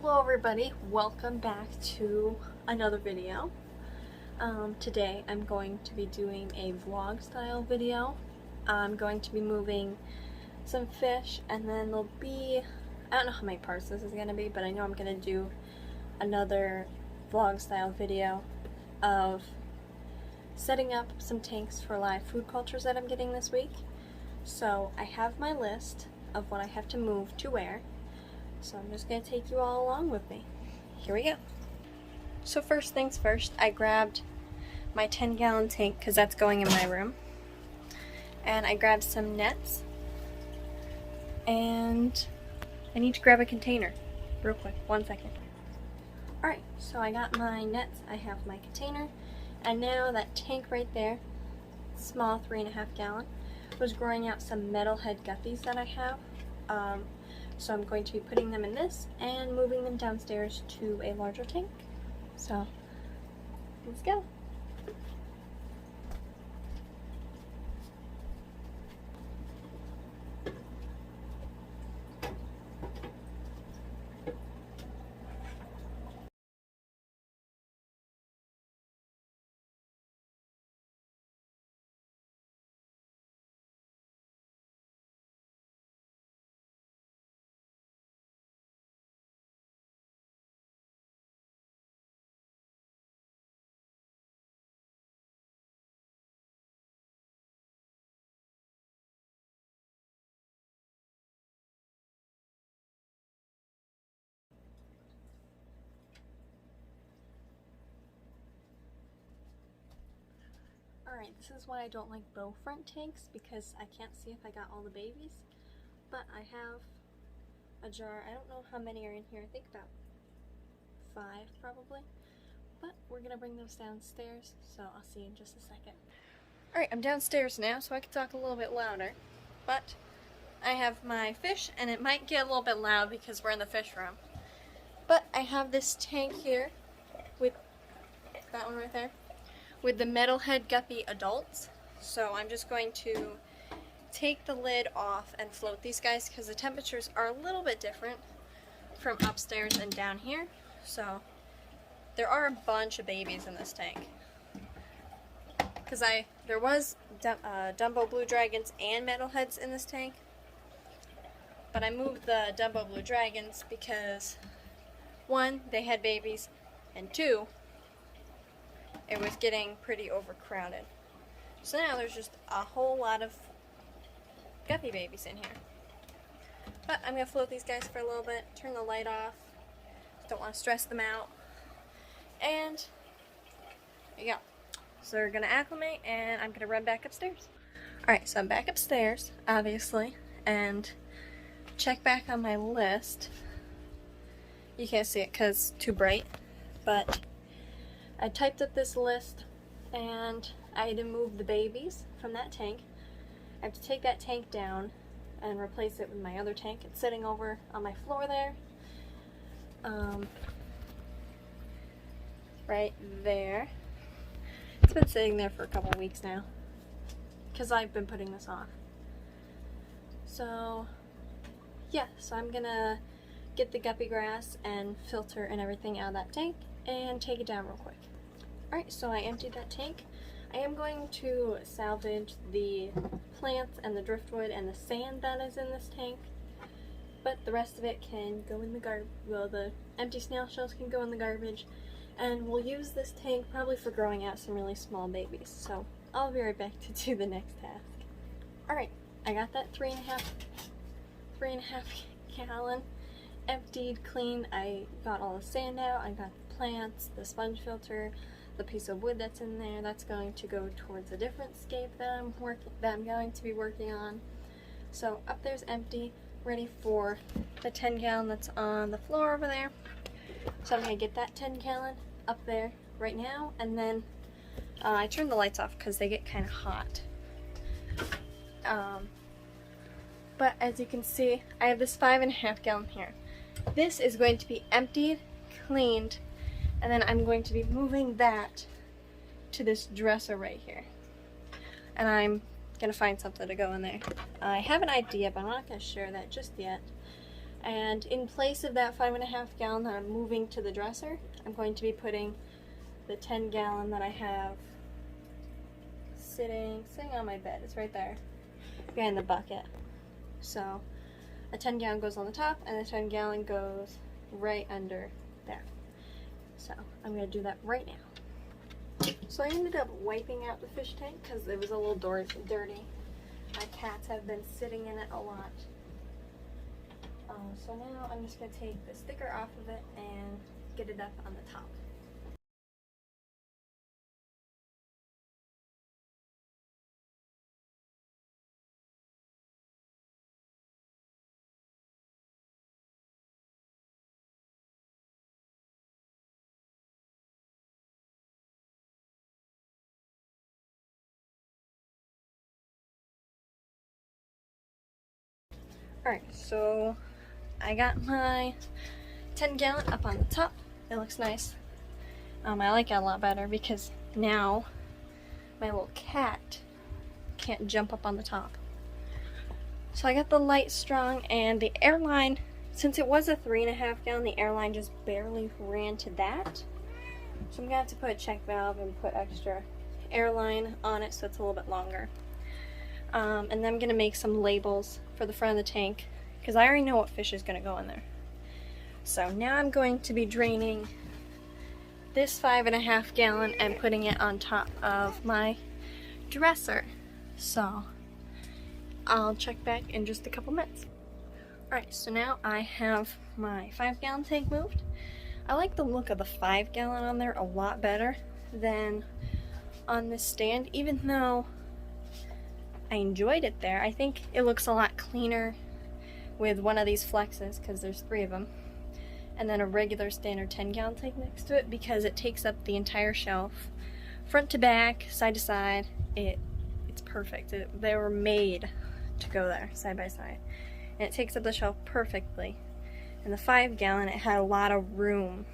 Hello everybody, welcome back to another video. Today I'm going to be doing a vlog style video. I'm going to be moving some fish and then there'll be, I don't know how many parts this is going to be, but I know I'm going to do another vlog style video of setting up some tanks for live food cultures that I'm getting this week. So I have my list of what I have to move to where. So I'm just going to take you all along with me. Here we go. So first things first, I grabbed my 10-gallon tank because that's going in my room. And I grabbed some nets. And I need to grab a container. Real quick, 1 second. Alright, so I got my nets, I have my container. And now that tank right there, small 3.5 gallon, was growing out some metalhead guppies that I have. So I'm going to be putting them in this and moving them downstairs to a larger tank. So let's go. Alright, this is why I don't like bow front tanks, because I can't see if I got all the babies. But I have a jar. I don't know how many are in here. I think about 5 probably. But we're going to bring those downstairs, so I'll see you in just a second. Alright, I'm downstairs now, so I can talk a little bit louder. But I have my fish, and it might get a little bit loud because we're in the fish room. But I have this tank here with that one right there, with the metalhead guppy adults. So I'm just going to take the lid off and float these guys because the temperatures are a little bit different from upstairs and down here. So there are a bunch of babies in this tank. Because there was Dumbo Blue Dragons and metalheads in this tank. But I moved the Dumbo Blue Dragons because 1, they had babies, and 2, it was getting pretty overcrowded. So now there's just a whole lot of guppy babies in here. But I'm going to float these guys for a little bit, turn the light off, don't want to stress them out, and there you go. So they're going to acclimate, and I'm going to run back upstairs. Alright, so I'm back upstairs, obviously, and check back on my list. You can't see it because it's too bright, but I typed up this list and I had to move the babies from that tank. I have to take that tank down and replace it with my other tank. It's sitting over on my floor there. Right there. It's been sitting there for a couple weeks now because I've been putting this off. So yeah, so I'm gonna get the guppy grass and filter and everything out of that tank and take it down real quick. Alright, so I emptied that tank. I am going to salvage the plants and the driftwood and the sand that is in this tank, but the rest of it can go in the garbage. Well, the empty snail shells can go in the garbage, and we'll use this tank probably for growing out some really small babies. So I'll be right back to do the next task. Alright, I got that 3.5 gallon emptied, clean. I got all the sand out, I got the plants, the sponge filter, the piece of wood that's in there. That's going to go towards a different scape that I'm going to be working on. So up there's empty, ready for the 10 gallon that's on the floor over there. So I'm going to get that 10 gallon up there right now, and then I turned the lights off because they get kind of hot. But as you can see, I have this 5.5 gallon here. This is going to be emptied, cleaned, and then I'm going to be moving that to this dresser right here. And I'm going to find something to go in there. I have an idea, but I'm not going to share that just yet. And in place of that 5.5 gallon that I'm moving to the dresser, I'm going to be putting the 10 gallon that I have sitting on my bed. It's right there behind the bucket. So a 10 gallon goes on the top and a 10 gallon goes right under there. So I'm going to do that right now. So I ended up wiping out the fish tank because it was a little dirty. My cats have been sitting in it a lot. So now I'm just going to take the sticker off of it and get it up on the top. Alright, so I got my 10 gallon up on the top. It looks nice. I like it a lot better because now my little cat can't jump up on the top. So I got the light strong, and the airline, since it was a 3.5 gallon, the airline just barely ran to that. So I'm gonna have to put a check valve and put extra airline on it so it's a little bit longer. And then I'm gonna make some labels for the front of the tank because I already know what fish is gonna go in there. So now I'm going to be draining this 5.5 gallon and putting it on top of my dresser. So I'll check back in just a couple minutes. Alright, so now I have my 5 gallon tank moved. I like the look of the 5 gallon on there a lot better than on this stand, even though I enjoyed it there. I think it looks a lot cleaner with one of these flexes because there's 3 of them, and then a regular standard 10 gallon tank next to it because it takes up the entire shelf, front to back, side to side. It's perfect. They were made to go there side by side, and it takes up the shelf perfectly. And the 5 gallon, it had a lot of room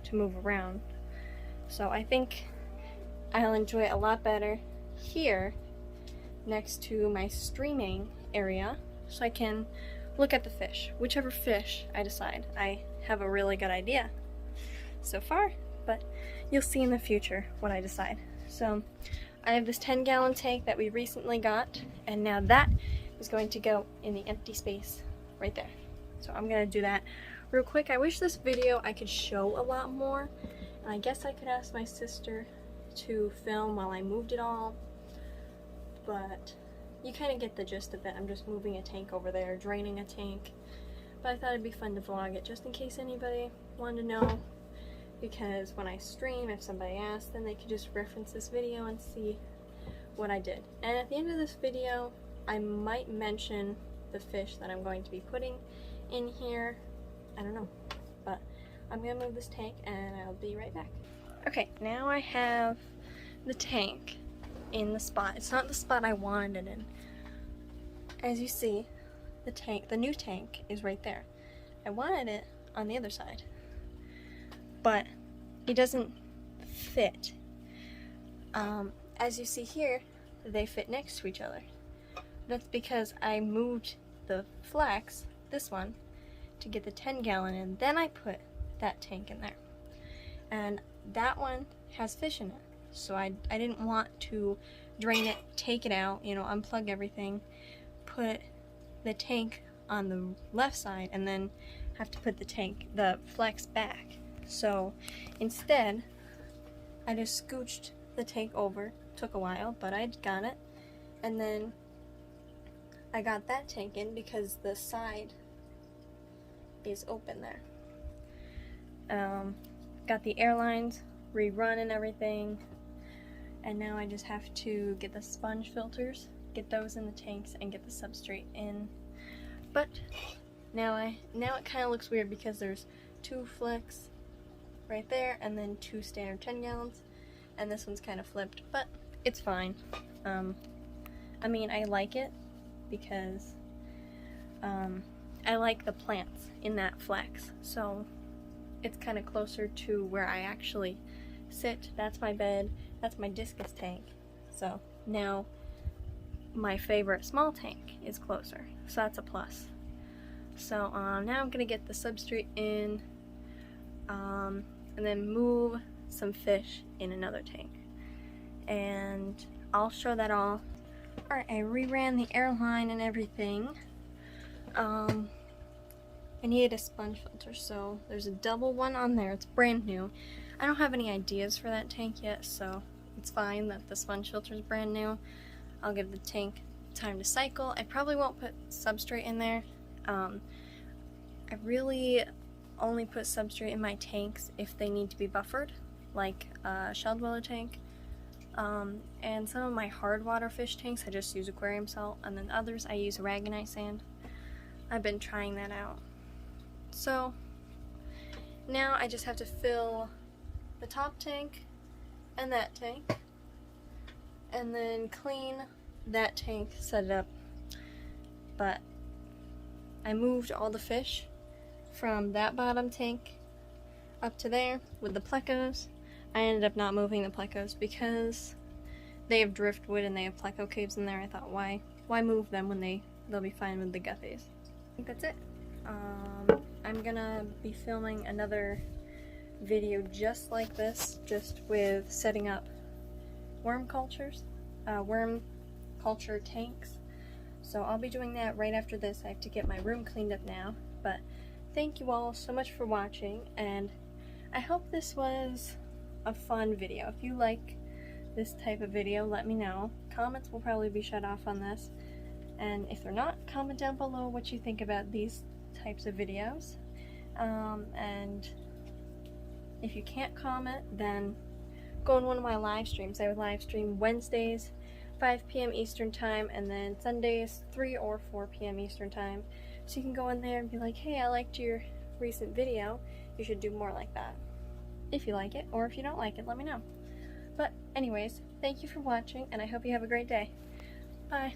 to move around, so I think I'll enjoy it a lot better here next to my streaming area so I can look at the fish, whichever fish I decide. I have a really good idea so far, but you'll see in the future what I decide. So I have this 10 gallon tank that we recently got, and now that is going to go in the empty space right there. So I'm gonna do that real quick. I wish this video I could show a lot more, and I guess I could ask my sister to film while I moved it all, but you kind of get the gist of it. I'm just moving a tank over there, draining a tank, but I thought it'd be fun to vlog it just in case anybody wanted to know, because when I stream, if somebody asked, then they could just reference this video and see what I did. And at the end of this video, I might mention the fish that I'm going to be putting in here. I don't know, but I'm gonna move this tank and I'll be right back. Okay, now I have the tank in the spot. It's not the spot I wanted it in. As you see, the new tank is right there. I wanted it on the other side, but it doesn't fit. As you see here, they fit next to each other. That's because I moved the flex, this one, to get the 10 gallon in, then I put that tank in there. And that one has fish in it, so I didn't want to drain it, take it out, you know, unplug everything, put the tank on the left side, and then have to put the flex back. So instead, I just scooched the tank over. Took a while, but I got it. And then I got that tank in because the side is open there. Got the airlines rerun and everything, and now I just have to get the sponge filters, get those in the tanks, and get the substrate in. But now it kind of looks weird because there's 2 flex right there and then 2 standard 10 gallons, and this one's kind of flipped, but it's fine. I mean, I like it because I like the plants in that flex, so it's kind of closer to where I actually sit. That's my bed, that's my discus tank. So now my favorite small tank is closer, so that's a plus. So now I'm gonna get the substrate in, and then move some fish in another tank, and I'll show that all. Alright, I reran the airline and everything. I needed a sponge filter, so there's a double one on there. It's brand new. I don't have any ideas for that tank yet, so it's fine that the sponge filter is brand new. I'll give the tank time to cycle. I probably won't put substrate in there. I really only put substrate in my tanks if they need to be buffered, like a shell dweller tank. And some of my hard water fish tanks I just use aquarium salt, and then others I use aragonite sand. I've been trying that out. So now I just have to fill the top tank and that tank, and then clean that tank, set it up. But I moved all the fish from that bottom tank up to there with the plecos. I ended up not moving the plecos because they have driftwood and they have pleco caves in there. I thought, why move them when they'll be fine with the guppies. I think that's it. I'm gonna be filming another video just like this, just with setting up worm cultures, worm culture tanks. So I'll be doing that right after this. I have to get my room cleaned up now, but thank you all so much for watching, and I hope this was a fun video. If you like this type of video, let me know. Comments will probably be shut off on this, and if they're not, comment down below what you think about these types of videos. And if you can't comment, then go on one of my live streams. I would live stream Wednesdays 5 p.m. Eastern time, and then Sundays 3 or 4 p.m. Eastern time. So you can go in there and be like, hey, I liked your recent video, you should do more like that. If you like it, or if you don't like it, let me know. But anyways, thank you for watching, and I hope you have a great day. Bye.